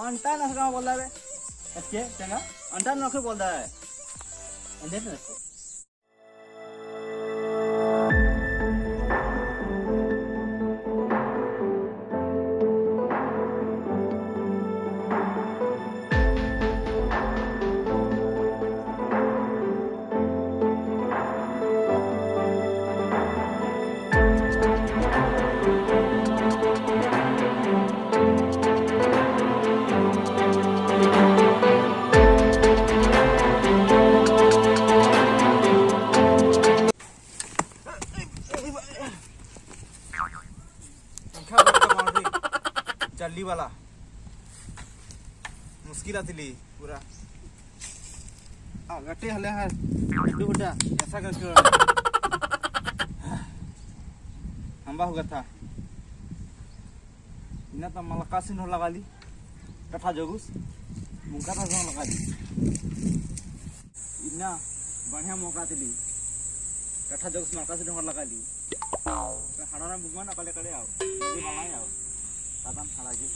अंटा नख कहाँ बोल रहा है बे चंगा अंटा नख बोल रहा है अंडे नख जल्दी वाला मुश्किल आती पूरा गट्टे हले है डू बेटा ऐसा करके हम्बा होगा था इना तो मलकासिन हो लगा ली कथा जोगुस मुंका था जो लगा ली इना बढ़िया मौका दिली कथा जोगुस मलकासिन हो लगा ली हड़ना बुगमा ना कले कले आओ ये मलाई आओ Tatang lagi.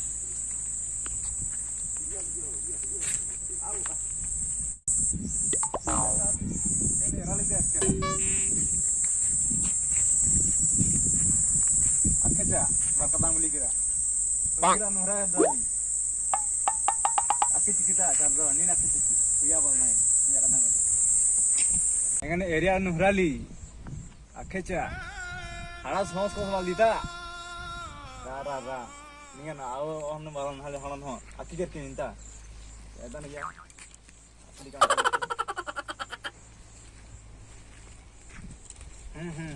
Ini rally dia sekarang. Akhirnya, berkatang beli kira. Kira nuraya rally. Akhir kita cardo, ini nak kita. Iya bang main, ini kadang kadang. Dengan area nurali. Akhirnya, haras house kau soal dita. Rara. Nih kan, हमने बालन हाले हालन हो, आखिर करके निंता, ऐसा नहीं यार, असली काम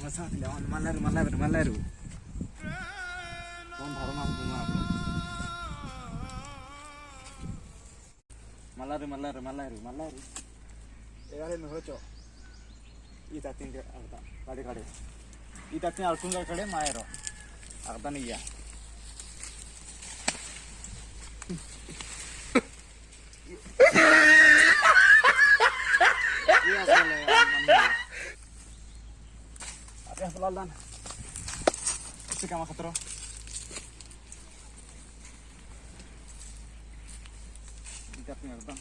मसा ले, मल्लारू, कौन धारणा हम तुम्हारा, मल्लारू, ये वाले नुहरो इतातिन के काड़े, इतातिन आलकुंगा काड़े मायरो, आगता नहीं यार Apa pelan-pelan si kama katro tidak punya bang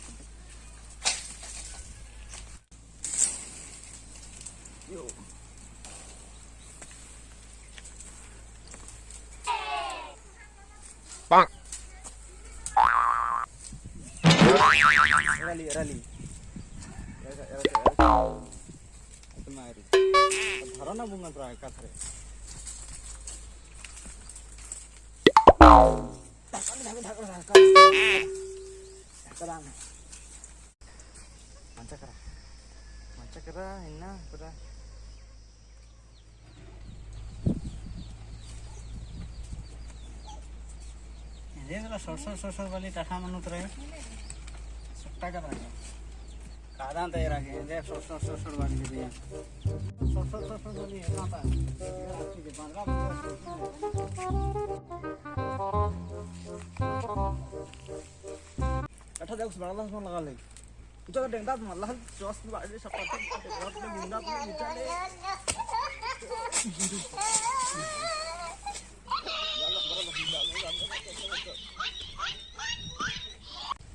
yo bang rally धारणा बुंगा ट्राई काथरे manca kera inna pura ये वाला सोर वाली टाटा मनुत रहे सट्टा का रहा कादां तैयार आगे ये सोर वाली दिया सोर वाली है कहां पर ठीक है बांद्रा अच्छा देख सुबह अल्लाह सुबह लगा ले तो डेंगा अल्लाह जोश की बात सब पता बहुत में जिंदा पे निकाले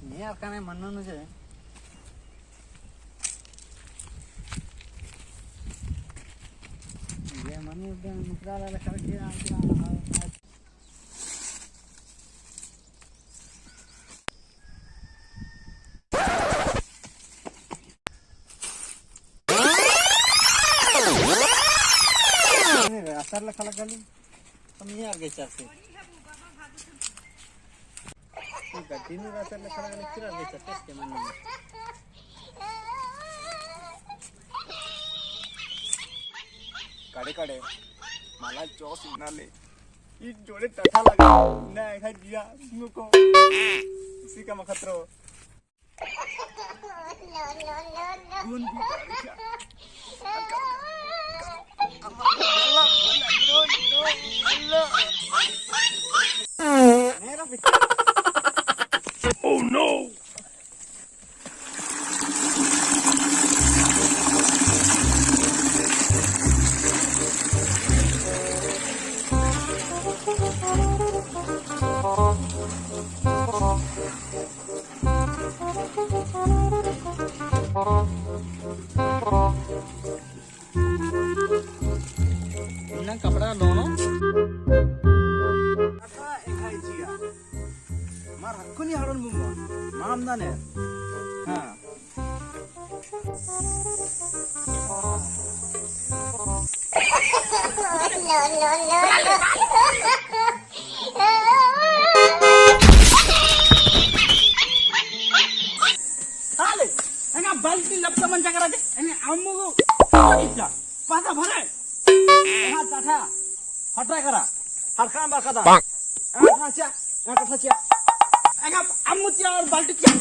ये यार कने मन्नो न जे ये मन्नो दे मुकराला ले कर के असर लखा लगाली हम ये आगे चलते गड्डी में असर लखा लगाली फिर आगे चलते इसके मन में काड़े माला चौस नाले ये जोड़े टटा लगा ना ऐसा दिया नुको इसी का मखतरो गुन भी Oh no! इन्ना कपड़ा दोनों कथा एकाई जिया मार हकुनी हाडन बुमो माम दाने हां हाले एना बाल्टी लपसा मन करा दे एने आम्मू को इच्छा पासा भरे हां टाटा हटा करा हरखान बाखदा एना कथा एना आम्मू चिया और बाल्टी चिया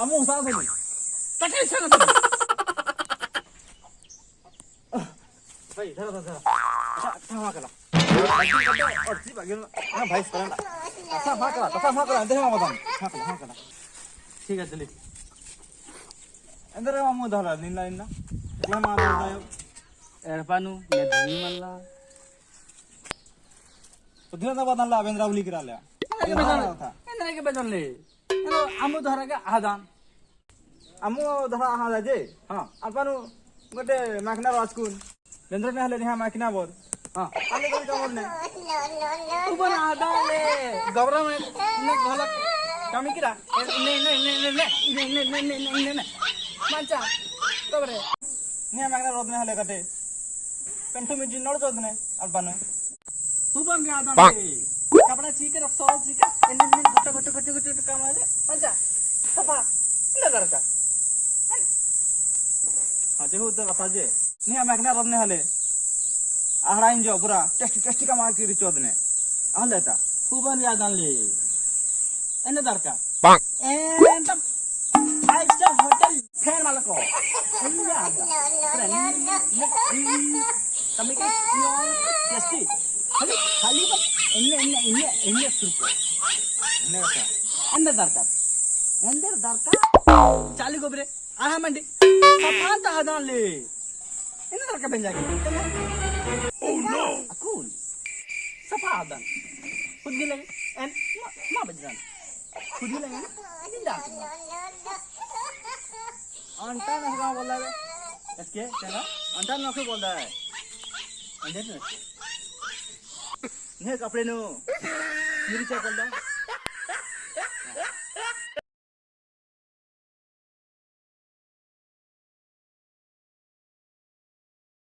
आम्मू उसा दे टाटा इच्छा ना भाई धरा अच्छा मा करा और सी बागे ना भाई सरंडा अच्छा मा करा दे मदन मा करा ठीक है चली अंदर मामू धरा निन्ना इतना मा बोलदायो एरपानु ने धनी मल्ला तो दिना बदनला बेंद्रा उली कराल्या इंद्र के बदनले आमु धरा का आदान आमु धरा आहा जे हां अरपानु गटे माखना राजकुन बेंद्र ने हले रिहा माखना बोल हां आले कोन कमर ने ऊपर आदाले गबरा में ने घलक कामी किरा ने manca tobre ni magna rodne hale kate pentu miji nod jodne albanu tuban ga adan kapda chike rakso chike enne goto kam ale manca sapa ina darka aje hu to kata je ni magna rodne hale ahra injo pura testi kam aki richodne hale ta tuban ga adan le enne darka and five-star hotel fan malako enna ada kami ke yon testi khali ba enne surko enne ka ender darka chali gobre aha mandi sapanta hadan le enne darka benjagi oh no akul sapa hadan khud gile en ma bajran khud gile dinda अंटा नखरा बोल रहा है इसके चला अंटा नखे बोल रहा है अंडे ने कपड़े नो मेरी क्या बोल रहा है